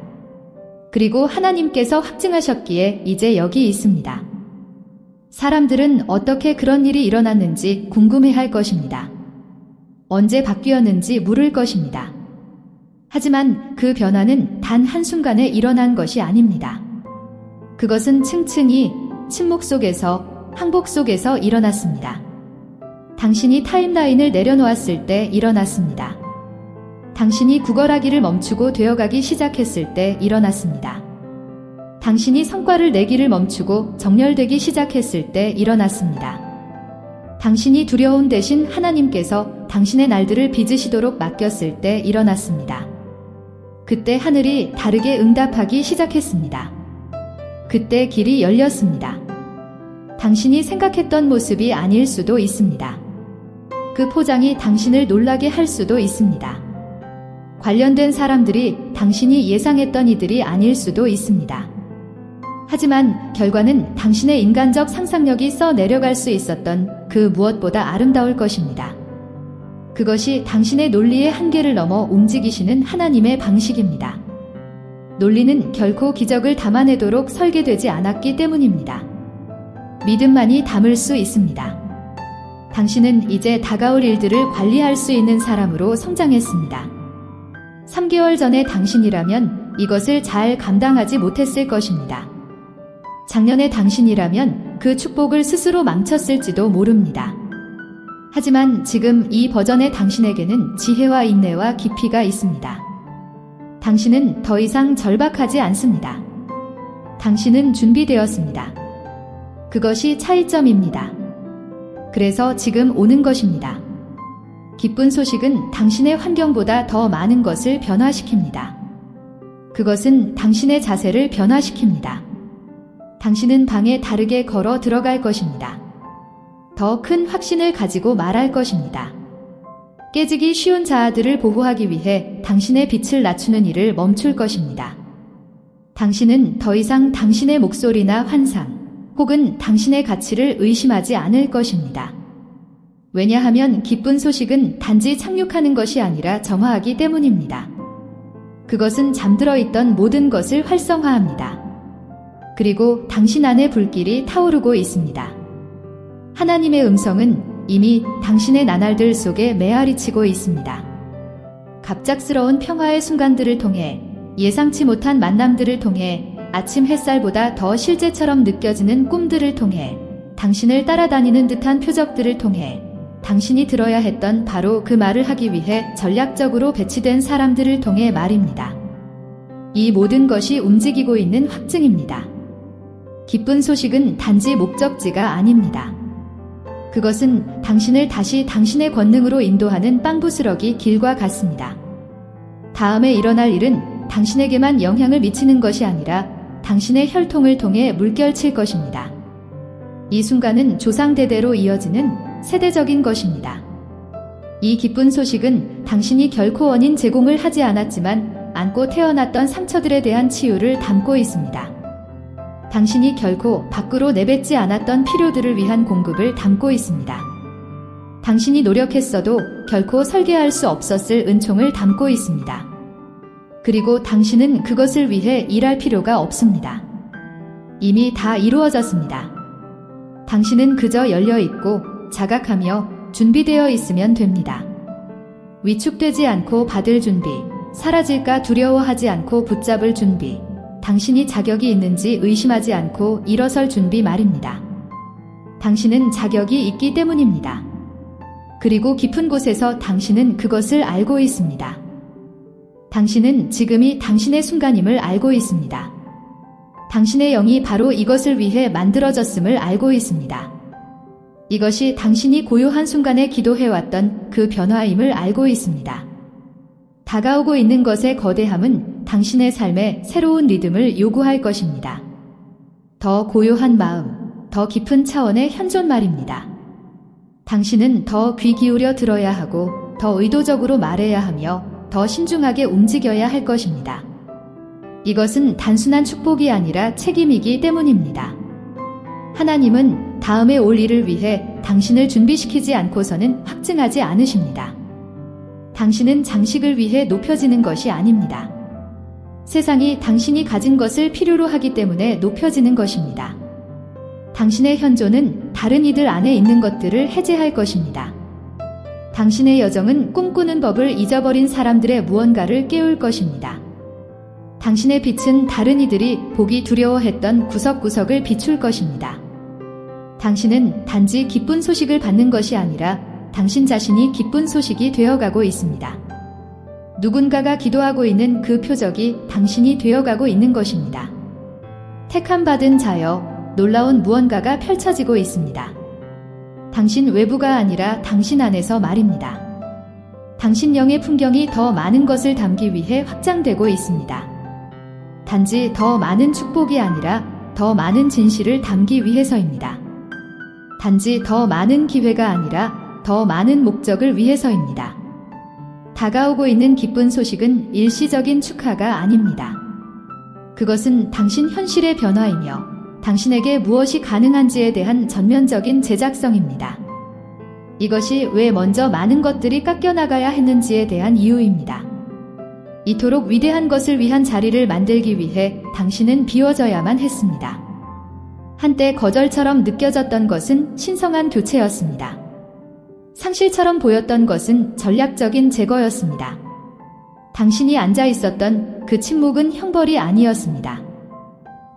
그리고 하나님께서 확증하셨기에 이제 여기 있습니다. 사람들은 어떻게 그런 일이 일어났는지 궁금해할 것입니다. 언제 바뀌었는지 물을 것입니다. 하지만 그 변화는 단 한순간에 일어난 것이 아닙니다. 그것은 층층이 침묵 속에서 항복 속에서 일어났습니다. 당신이 타임라인을 내려놓았을 때 일어났습니다. 당신이 구걸하기를 멈추고 되어가기 시작했을 때 일어났습니다. 당신이 성과를 내기를 멈추고 정렬되기 시작했을 때 일어났습니다. 당신이 두려움 대신 하나님께서 당신의 날들을 빚으시도록 맡겼을 때 일어났습니다. 그때 하늘이 다르게 응답하기 시작했습니다. 그때 길이 열렸습니다. 당신이 생각했던 모습이 아닐 수도 있습니다. 그 포장이 당신을 놀라게 할 수도 있습니다. 관련된 사람들이 당신이 예상했던 이들이 아닐 수도 있습니다. 하지만 결과는 당신의 인간적 상상력이 써 내려갈 수 있었던 그 무엇보다 아름다울 것입니다. 그것이 당신의 논리의 한계를 넘어 움직이시는 하나님의 방식입니다. 논리는 결코 기적을 담아내도록 설계되지 않았기 때문입니다. 믿음만이 담을 수 있습니다. 당신은 이제 다가올 일들을 관리할 수 있는 사람으로 성장했습니다. 3개월 전에 당신이라면 이것을 잘 감당하지 못했을 것입니다. 작년에 당신이라면 그 축복을 스스로 망쳤을지도 모릅니다. 하지만 지금 이 버전의 당신에게는 지혜와 인내와 깊이가 있습니다. 당신은 더 이상 절박하지 않습니다. 당신은 준비되었습니다. 그것이 차이점입니다. 그래서 지금 오는 것입니다. 기쁜 소식은 당신의 환경보다 더 많은 것을 변화시킵니다. 그것은 당신의 자세를 변화시킵니다. 당신은 방에 다르게 걸어 들어갈 것입니다. 더 큰 확신을 가지고 말할 것입니다. 깨지기 쉬운 자아들을 보호하기 위해 당신의 빛을 낮추는 일을 멈출 것입니다. 당신은 더 이상 당신의 목소리나 환상, 혹은 당신의 가치를 의심하지 않을 것입니다. 왜냐하면 기쁜 소식은 단지 착륙하는 것이 아니라 정화하기 때문입니다. 그것은 잠들어 있던 모든 것을 활성화합니다. 그리고 당신 안에 불길이 타오르고 있습니다. 하나님의 음성은 이미 당신의 나날들 속에 메아리치고 있습니다. 갑작스러운 평화의 순간들을 통해, 예상치 못한 만남들을 통해, 아침 햇살보다 더 실제처럼 느껴지는 꿈들을 통해, 당신을 따라다니는 듯한 표적들을 통해, 당신이 들어야 했던 바로 그 말을 하기 위해 전략적으로 배치된 사람들을 통해 말입니다. 이 모든 것이 움직이고 있는 확증입니다. 기쁜 소식은 단지 목적지가 아닙니다. 그것은 당신을 다시 당신의 권능으로 인도하는 빵부스러기 길과 같습니다. 다음에 일어날 일은 당신에게만 영향을 미치는 것이 아니라 당신의 혈통을 통해 물결칠 것입니다. 이 순간은 조상대대로 이어지는 세대적인 것입니다. 이 기쁜 소식은 당신이 결코 원인 제공을 하지 않았지만 안고 태어났던 상처들에 대한 치유를 담고 있습니다. 당신이 결코 밖으로 내뱉지 않았던 필요들을 위한 공급을 담고 있습니다. 당신이 노력했어도 결코 설계할 수 없었을 은총을 담고 있습니다. 그리고 당신은 그것을 위해 일할 필요가 없습니다. 이미 다 이루어졌습니다. 당신은 그저 열려있고 자각하며 준비되어 있으면 됩니다. 위축되지 않고 받을 준비, 사라질까 두려워하지 않고 붙잡을 준비, 당신이 자격이 있는지 의심하지 않고 일어설 준비 말입니다. 당신은 자격이 있기 때문입니다. 그리고 깊은 곳에서 당신은 그것을 알고 있습니다. 당신은 지금이 당신의 순간임을 알고 있습니다. 당신의 영이 바로 이것을 위해 만들어졌음을 알고 있습니다. 이것이 당신이 고요한 순간에 기도해왔던 그 변화임을 알고 있습니다. 다가오고 있는 것의 거대함은 당신의 삶에 새로운 리듬을 요구할 것입니다. 더 고요한 마음, 더 깊은 차원의 현존 말입니다. 당신은 더 귀 기울여 들어야 하고 더 의도적으로 말해야 하며 더 신중하게 움직여야 할 것입니다. 이것은 단순한 축복이 아니라 책임이기 때문입니다. 하나님은 다음에 올 일을 위해 당신을 준비시키지 않고서는 확증하지 않으십니다. 당신은 장식을 위해 높여지는 것이 아닙니다. 세상이 당신이 가진 것을 필요로 하기 때문에 높여지는 것입니다. 당신의 현존은 다른 이들 안에 있는 것들을 해제할 것입니다. 당신의 여정은 꿈꾸는 법을 잊어버린 사람들의 무언가를 깨울 것입니다. 당신의 빛은 다른 이들이 보기 두려워했던 구석구석을 비출 것입니다. 당신은 단지 기쁜 소식을 받는 것이 아니라 당신 자신이 기쁜 소식이 되어가고 있습니다. 누군가가 기도하고 있는 그 표적이 당신이 되어가고 있는 것입니다. 택함받은 자여, 놀라운 무언가가 펼쳐지고 있습니다. 당신 외부가 아니라 당신 안에서 말입니다. 당신 영의 풍경이 더 많은 것을 담기 위해 확장되고 있습니다. 단지 더 많은 축복이 아니라 더 많은 진실을 담기 위해서입니다. 단지 더 많은 기회가 아니라 더 많은 목적을 위해서입니다. 다가오고 있는 기쁜 소식은 일시적인 축하가 아닙니다. 그것은 당신 현실의 변화이며 당신에게 무엇이 가능한지에 대한 전면적인 제작성입니다. 이것이 왜 먼저 많은 것들이 깎여나가야 했는지에 대한 이유입니다. 이토록 위대한 것을 위한 자리를 만들기 위해 당신은 비워져야만 했습니다. 한때 거절처럼 느껴졌던 것은 신성한 교체였습니다. 상실처럼 보였던 것은 전략적인 제거였습니다. 당신이 앉아 있었던 그 침묵은 형벌이 아니었습니다.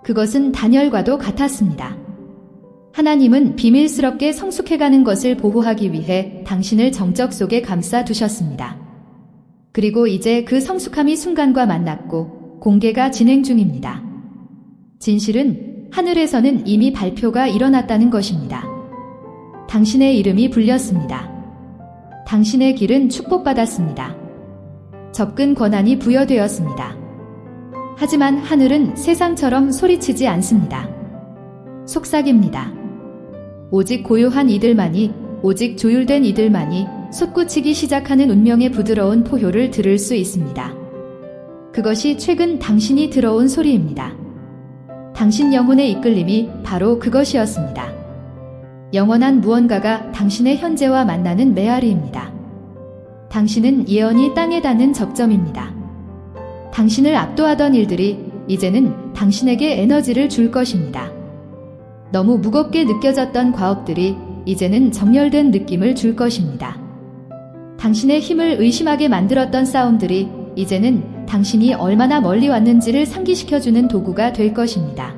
그것은 단열과도 같았습니다. 하나님은 비밀스럽게 성숙해가는 것을 보호하기 위해 당신을 정적 속에 감싸 두셨습니다. 그리고 이제 그 성숙함이 순간과 만났고 공개가 진행 중입니다. 진실은 하늘에서는 이미 발표가 일어났다는 것입니다. 당신의 이름이 불렸습니다. 당신의 길은 축복받았습니다. 접근 권한이 부여되었습니다. 하지만 하늘은 세상처럼 소리치지 않습니다. 속삭입니다. 오직 고요한 이들만이, 오직 조율된 이들만이 솟구치기 시작하는 운명의 부드러운 포효를 들을 수 있습니다. 그것이 최근 당신이 들어온 소리입니다. 당신 영혼의 이끌림이 바로 그것이었습니다. 영원한 무언가가 당신의 현재와 만나는 메아리입니다. 당신은 예언이 땅에 닿는 접점입니다. 당신을 압도하던 일들이 이제는 당신에게 에너지를 줄 것입니다. 너무 무겁게 느껴졌던 과업들이 이제는 정렬된 느낌을 줄 것입니다. 당신의 힘을 의심하게 만들었던 싸움들이 이제는 당신이 얼마나 멀리 왔는지를 상기시켜주는 도구가 될 것입니다.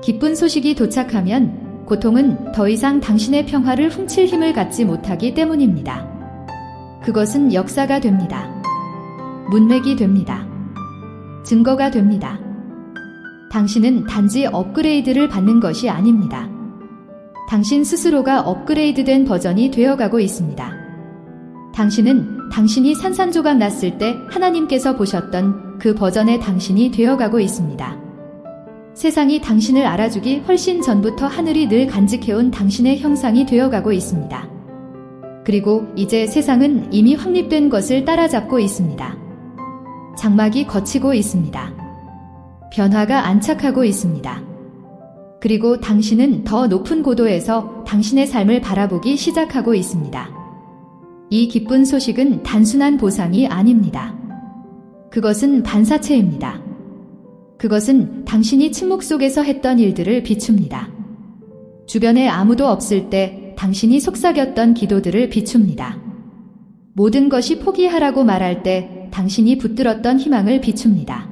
기쁜 소식이 도착하면 고통은 더 이상 당신의 평화를 훔칠 힘을 갖지 못하기 때문입니다. 그것은 역사가 됩니다. 문맥이 됩니다. 증거가 됩니다. 당신은 단지 업그레이드를 받는 것이 아닙니다. 당신 스스로가 업그레이드된 버전이 되어가고 있습니다. 당신은 당신이 산산조각 났을 때 하나님께서 보셨던 그 버전의 당신이 되어가고 있습니다. 세상이 당신을 알아주기 훨씬 전부터 하늘이 늘 간직해온 당신의 형상이 되어가고 있습니다. 그리고 이제 세상은 이미 확립된 것을 따라잡고 있습니다. 장막이 걷히고 있습니다. 변화가 안착하고 있습니다. 그리고 당신은 더 높은 고도에서 당신의 삶을 바라보기 시작하고 있습니다. 이 기쁜 소식은 단순한 보상이 아닙니다. 그것은 반사체입니다. 그것은 당신이 침묵 속에서 했던 일들을 비춥니다. 주변에 아무도 없을 때 당신이 속삭였던 기도들을 비춥니다. 모든 것이 포기하라고 말할 때 당신이 붙들었던 희망을 비춥니다.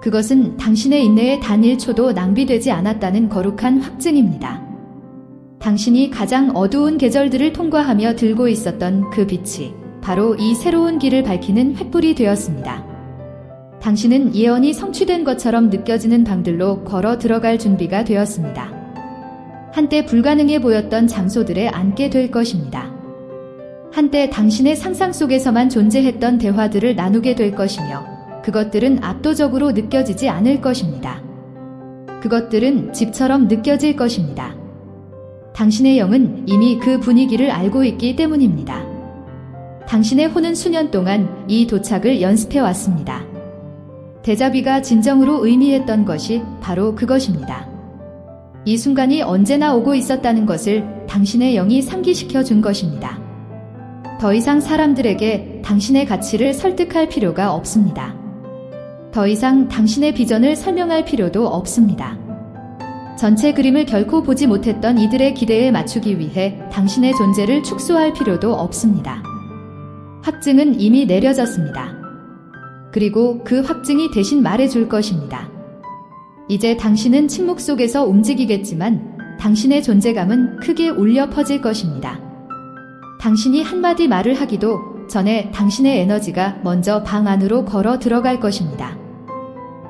그것은 당신의 인내에 단 1초도 낭비되지 않았다는 거룩한 확증입니다. 당신이 가장 어두운 계절들을 통과하며 들고 있었던 그 빛이 바로 이 새로운 길을 밝히는 횃불이 되었습니다. 당신은 예언이 성취된 것처럼 느껴지는 방들로 걸어 들어갈 준비가 되었습니다. 한때 불가능해 보였던 장소들에 앉게 될 것입니다. 한때 당신의 상상 속에서만 존재했던 대화들을 나누게 될 것이며 그것들은 압도적으로 느껴지지 않을 것입니다. 그것들은 집처럼 느껴질 것입니다. 당신의 영은 이미 그 분위기를 알고 있기 때문입니다. 당신의 혼은 수년 동안 이 도착을 연습해 왔습니다. 데자비가 진정으로 의미했던 것이 바로 그것입니다. 이 순간이 언제나 오고 있었다는 것을 당신의 영이 상기시켜 준 것입니다. 더 이상 사람들에게 당신의 가치를 설득할 필요가 없습니다. 더 이상 당신의 비전을 설명할 필요도 없습니다. 전체 그림을 결코 보지 못했던 이들의 기대에 맞추기 위해 당신의 존재를 축소할 필요도 없습니다. 확증은 이미 내려졌습니다. 그리고 그 확증이 대신 말해줄 것입니다. 이제 당신은 침묵 속에서 움직이겠지만 당신의 존재감은 크게 울려 퍼질 것입니다. 당신이 한마디 말을 하기도 전에 당신의 에너지가 먼저 방 안으로 걸어 들어갈 것입니다.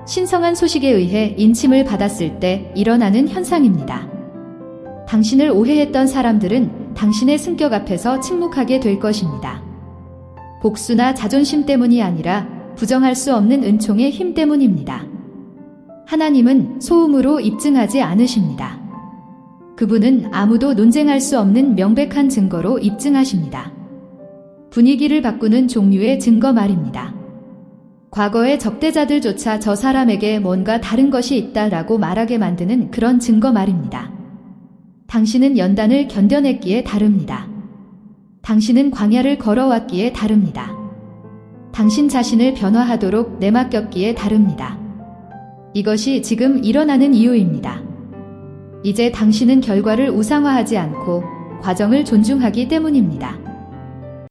신성한 소식에 의해 인침을 받았을 때 일어나는 현상입니다. 당신을 오해했던 사람들은 당신의 승격 앞에서 침묵하게 될 것입니다. 복수나 자존심 때문이 아니라 부정할 수 없는 은총의 힘 때문입니다. 하나님은 소음으로 입증하지 않으십니다. 그분은 아무도 논쟁할 수 없는 명백한 증거로 입증하십니다. 분위기를 바꾸는 종류의 증거 말입니다. 과거의 적대자들조차 저 사람에게 뭔가 다른 것이 있다라고 말하게 만드는 그런 증거 말입니다. 당신은 연단을 견뎌냈기에 다릅니다. 당신은 광야를 걸어왔기에 다릅니다. 당신 자신을 변화하도록 내맡겼기에 다릅니다. 이것이 지금 일어나는 이유입니다. 이제 당신은 결과를 우상화하지 않고 과정을 존중하기 때문입니다.